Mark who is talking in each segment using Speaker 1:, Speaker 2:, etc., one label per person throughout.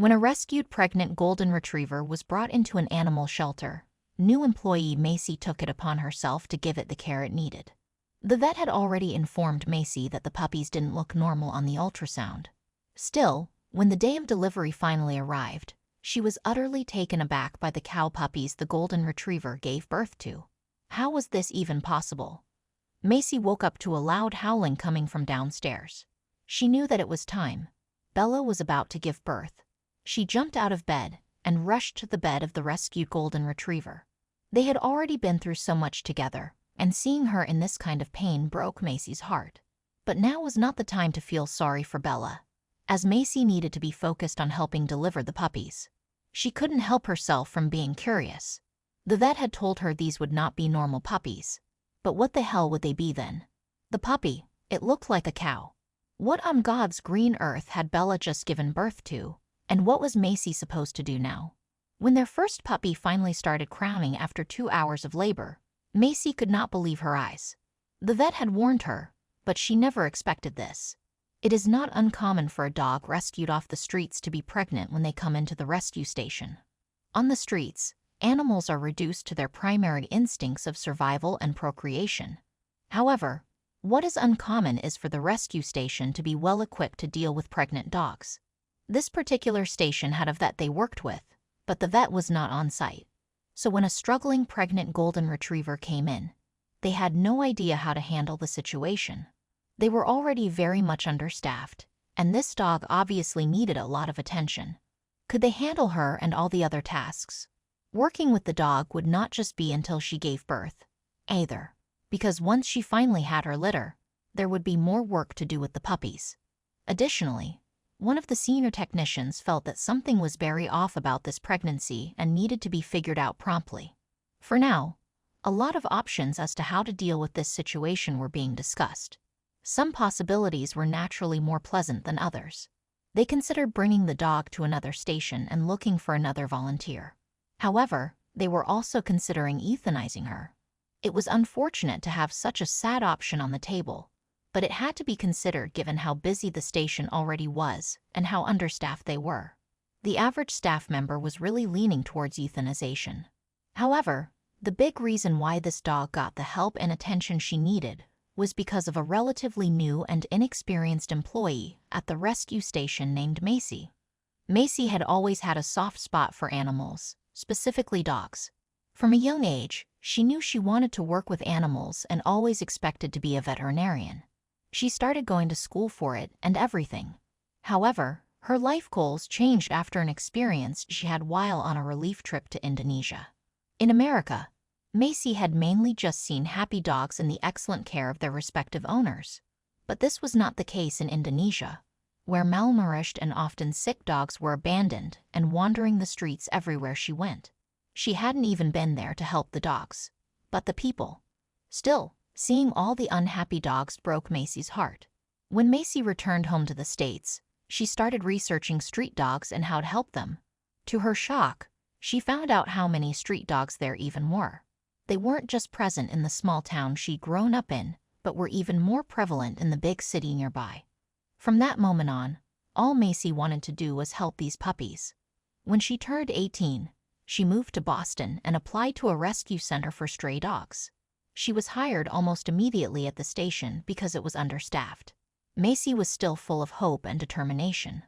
Speaker 1: When a rescued pregnant golden retriever was brought into an animal shelter, new employee Macy took it upon herself to give it the care it needed. The vet had already informed Macy that the puppies didn't look normal on the ultrasound. Still, when the day of delivery finally arrived, she was utterly taken aback by the cow puppies the golden retriever gave birth to. How was this even possible? Macy woke up to a loud howling coming from downstairs. She knew that it was time. Bella was about to give birth. She jumped out of bed and rushed to the bed of the rescued golden retriever. They had already been through so much together, and seeing her in this kind of pain broke Macy's heart. But now was not the time to feel sorry for Bella, as Macy needed to be focused on helping deliver the puppies. She couldn't help herself from being curious. The vet had told her these would not be normal puppies. But what the hell would they be then? The puppy, it looked like a cow. What on God's green earth had Bella just given birth to, and what was Macy supposed to do now? When their first puppy finally started crowning after 2 hours of labor, Macy could not believe her eyes. The vet had warned her, but she never expected this. It is not uncommon for a dog rescued off the streets to be pregnant when they come into the rescue station. On the streets, animals are reduced to their primary instincts of survival and procreation. However, what is uncommon is for the rescue station to be well equipped to deal with pregnant dogs. This particular station had a vet they worked with, but the vet was not on site. So when a struggling pregnant golden retriever came in, they had no idea how to handle the situation. They were already very much understaffed, and this dog obviously needed a lot of attention. Could they handle her and all the other tasks? Working with the dog would not just be until she gave birth, either, because once she finally had her litter, there would be more work to do with the puppies. Additionally, one of the senior technicians felt that something was very off about this pregnancy and needed to be figured out promptly. For now, a lot of options as to how to deal with this situation were being discussed. Some possibilities were naturally more pleasant than others. They considered bringing the dog to another station and looking for another volunteer. However, they were also considering euthanizing her. It was unfortunate to have such a sad option on the table, but it had to be considered given how busy the station already was and how understaffed they were. The average staff member was really leaning towards euthanization. However, the big reason why this dog got the help and attention she needed was because of a relatively new and inexperienced employee at the rescue station named Macy. Macy had always had a soft spot for animals, specifically dogs. From a young age, she knew she wanted to work with animals and always expected to be a veterinarian. She started going to school for it and everything. However, her life goals changed after an experience she had while on a relief trip to Indonesia. In America, Macy had mainly just seen happy dogs in the excellent care of their respective owners. But this was not the case in Indonesia, where malnourished and often sick dogs were abandoned and wandering the streets everywhere she went. She hadn't even been there to help the dogs, but the people. Still, seeing all the unhappy dogs broke Macy's heart. When Macy returned home to the States, she started researching street dogs and how to help them. To her shock, she found out how many street dogs there even were. They weren't just present in the small town she'd grown up in, but were even more prevalent in the big city nearby. From that moment on, all Macy wanted to do was help these puppies. When she turned 18, she moved to Boston and applied to a rescue center for stray dogs. She was hired almost immediately at the station because it was understaffed. Macy was still full of hope and determination.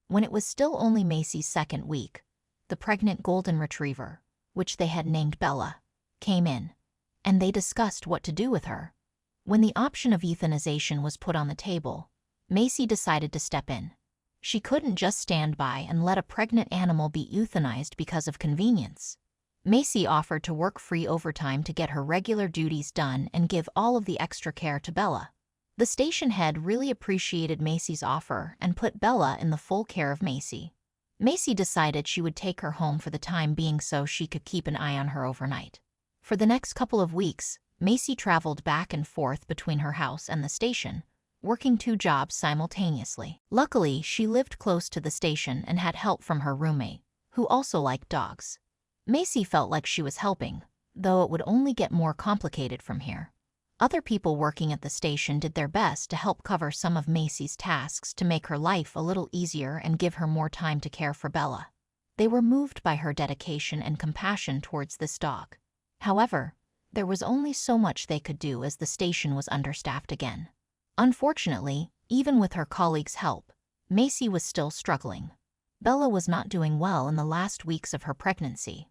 Speaker 1: When it was still only Macy's second week, the pregnant golden retriever, which they had named Bella, came in, and they discussed what to do with her. When the option of euthanization was put on the table, Macy decided to step in. She couldn't just stand by and let a pregnant animal be euthanized because of convenience. Macy offered to work free overtime to get her regular duties done and give all of the extra care to Bella. The station head really appreciated Macy's offer and put Bella in the full care of Macy. Macy decided she would take her home for the time being so she could keep an eye on her overnight. For the next couple of weeks, Macy traveled back and forth between her house and the station, working 2 jobs simultaneously. Luckily, she lived close to the station and had help from her roommate, who also liked dogs. Macy felt like she was helping, though it would only get more complicated from here. Other people working at the station did their best to help cover some of Macy's tasks to make her life a little easier and give her more time to care for Bella. They were moved by her dedication and compassion towards this dog. However, there was only so much they could do as the station was understaffed again. Unfortunately, even with her colleagues' help, Macy was still struggling. Bella was not doing well in the last weeks of her pregnancy.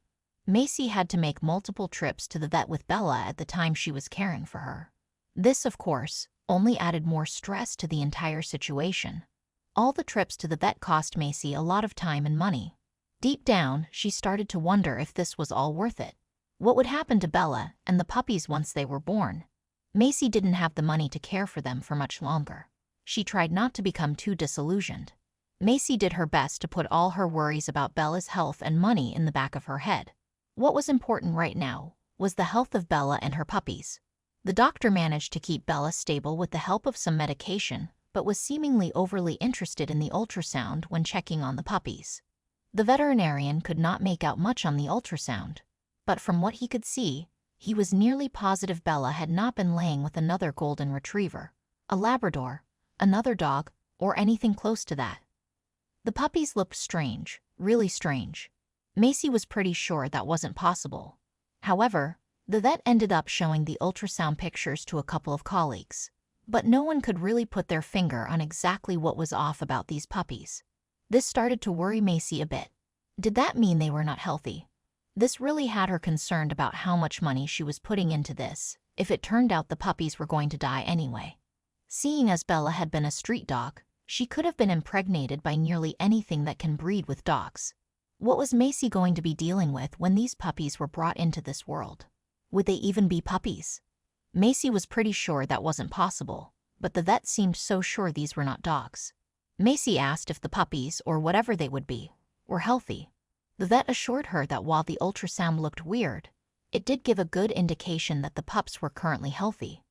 Speaker 1: Macy had to make multiple trips to the vet with Bella at the time she was caring for her. This, of course, only added more stress to the entire situation. All the trips to the vet cost Macy a lot of time and money. Deep down, she started to wonder if this was all worth it. What would happen to Bella and the puppies once they were born? Macy didn't have the money to care for them for much longer. She tried not to become too disillusioned. Macy did her best to put all her worries about Bella's health and money in the back of her head. What was important right now was the health of Bella and her puppies. The doctor managed to keep Bella stable with the help of some medication, but was seemingly overly interested in the ultrasound when checking on the puppies. The veterinarian could not make out much on the ultrasound, but from what he could see, he was nearly positive Bella had not been laying with another golden retriever, a Labrador, another dog, or anything close to that. The puppies looked strange, really strange. Macy was pretty sure that wasn't possible. However, the vet ended up showing the ultrasound pictures to a couple of colleagues, but no one could really put their finger on exactly what was off about these puppies. This started to worry Macy a bit. Did that mean they were not healthy? This really had her concerned about how much money she was putting into this, if it turned out the puppies were going to die anyway. Seeing as Bella had been a street dog, she could have been impregnated by nearly anything that can breed with dogs. What was Macy going to be dealing with when these puppies were brought into this world? Would they even be puppies? Macy was pretty sure that wasn't possible, but the vet seemed so sure these were not dogs. Macy asked if the puppies, or whatever they would be, were healthy. The vet assured her that while the ultrasound looked weird, it did give a good indication that the pups were currently healthy.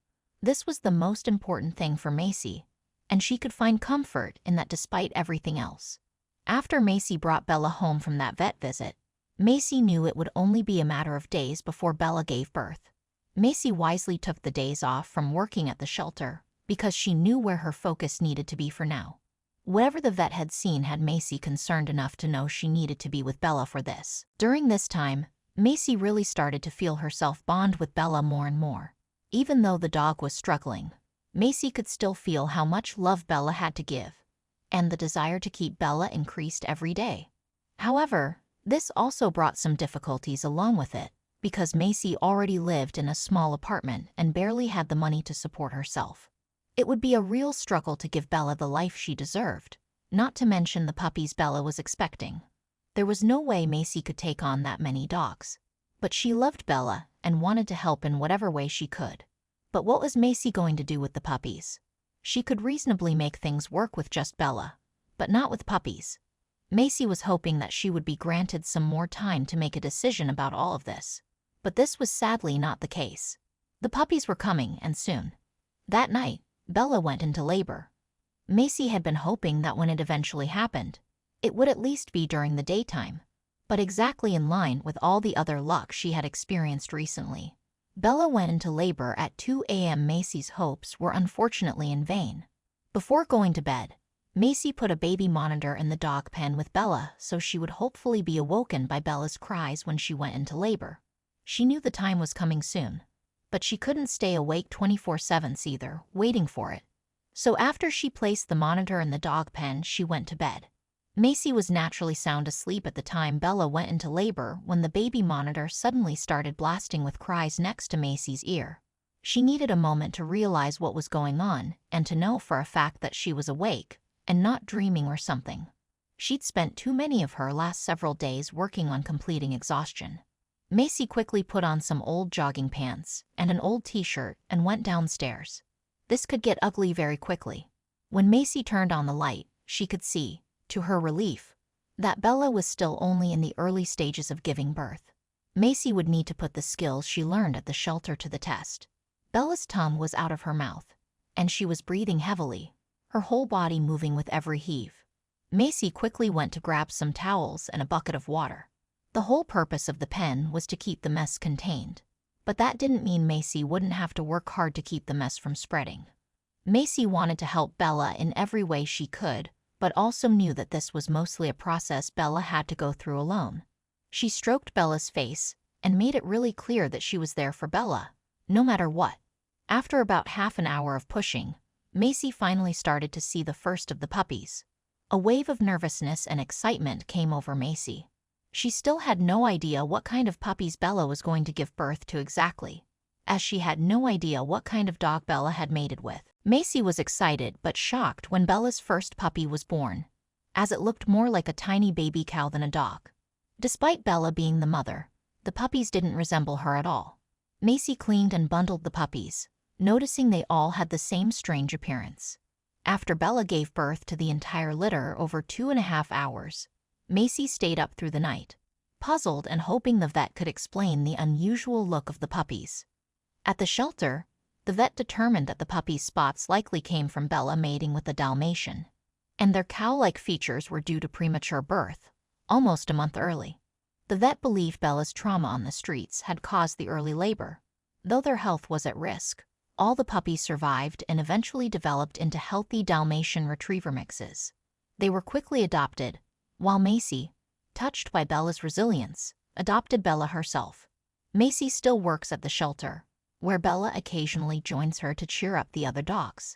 Speaker 1: This was the most important thing for Macy, and she could find comfort in that despite everything else. After Macy brought Bella home from that vet visit, Macy knew it would only be a matter of days before Bella gave birth. Macy wisely took the days off from working at the shelter because she knew where her focus needed to be for now. Whatever the vet had seen had Macy concerned enough to know she needed to be with Bella for this. During this time, Macy really started to feel herself bond with Bella more and more. Even though the dog was struggling, Macy could still feel how much love Bella had to give, and the desire to keep Bella increased every day. However, this also brought some difficulties along with it, because Macy already lived in a small apartment and barely had the money to support herself. It would be a real struggle to give Bella the life she deserved, not to mention the puppies Bella was expecting. There was no way Macy could take on that many dogs. But she loved Bella and wanted to help in whatever way she could. But what was Macy going to do with the puppies? She could reasonably make things work with just Bella, but not with puppies. Macy was hoping that she would be granted some more time to make a decision about all of this. But this was sadly not the case. The puppies were coming, and soon. That night, Bella went into labor. Macy had been hoping that when it eventually happened, it would at least be during the daytime, but exactly in line with all the other luck she had experienced recently. Bella went into labor at 2 a.m. Macy's hopes were unfortunately in vain. Before going to bed, Macy put a baby monitor in the dog pen with Bella so she would hopefully be awoken by Bella's cries when she went into labor. She knew the time was coming soon, but she couldn't stay awake 24/7 either, waiting for it. So after she placed the monitor in the dog pen, she went to bed. Macy was naturally sound asleep at the time Bella went into labor when the baby monitor suddenly started blasting with cries next to Macy's ear. She needed a moment to realize what was going on and to know for a fact that she was awake and not dreaming or something. She'd spent too many of her last several days working on completing exhaustion. Macy quickly put on some old jogging pants and an old t-shirt and went downstairs. This could get ugly very quickly. When Macy turned on the light, she could see, to her relief, that Bella was still only in the early stages of giving birth. Macy would need to put the skills she learned at the shelter to the test. Bella's tongue was out of her mouth, and she was breathing heavily, her whole body moving with every heave. Macy quickly went to grab some towels and a bucket of water. The whole purpose of the pen was to keep the mess contained. But that didn't mean Macy wouldn't have to work hard to keep the mess from spreading. Macy wanted to help Bella in every way she could, but also knew that this was mostly a process Bella had to go through alone. She stroked Bella's face and made it really clear that she was there for Bella, no matter what. After about half an hour of pushing, Macy finally started to see the first of the puppies. A wave of nervousness and excitement came over Macy. She still had no idea what kind of puppies Bella was going to give birth to exactly, as she had no idea what kind of dog Bella had mated with. Macy was excited but shocked when Bella's first puppy was born, as it looked more like a tiny baby cow than a dog. Despite Bella being the mother, the puppies didn't resemble her at all. Macy cleaned and bundled the puppies, noticing they all had the same strange appearance. After Bella gave birth to the entire litter over 2.5 hours, Macy stayed up through the night, puzzled and hoping the vet could explain the unusual look of the puppies. At the shelter, the vet determined that the puppies' spots likely came from Bella mating with a Dalmatian, and their cow-like features were due to premature birth, almost a month early. The vet believed Bella's trauma on the streets had caused the early labor. Though their health was at risk, all the puppies survived and eventually developed into healthy Dalmatian Retriever mixes. They were quickly adopted, while Macy, touched by Bella's resilience, adopted Bella herself. Macy still works at the shelter, where Bella occasionally joins her to cheer up the other dogs.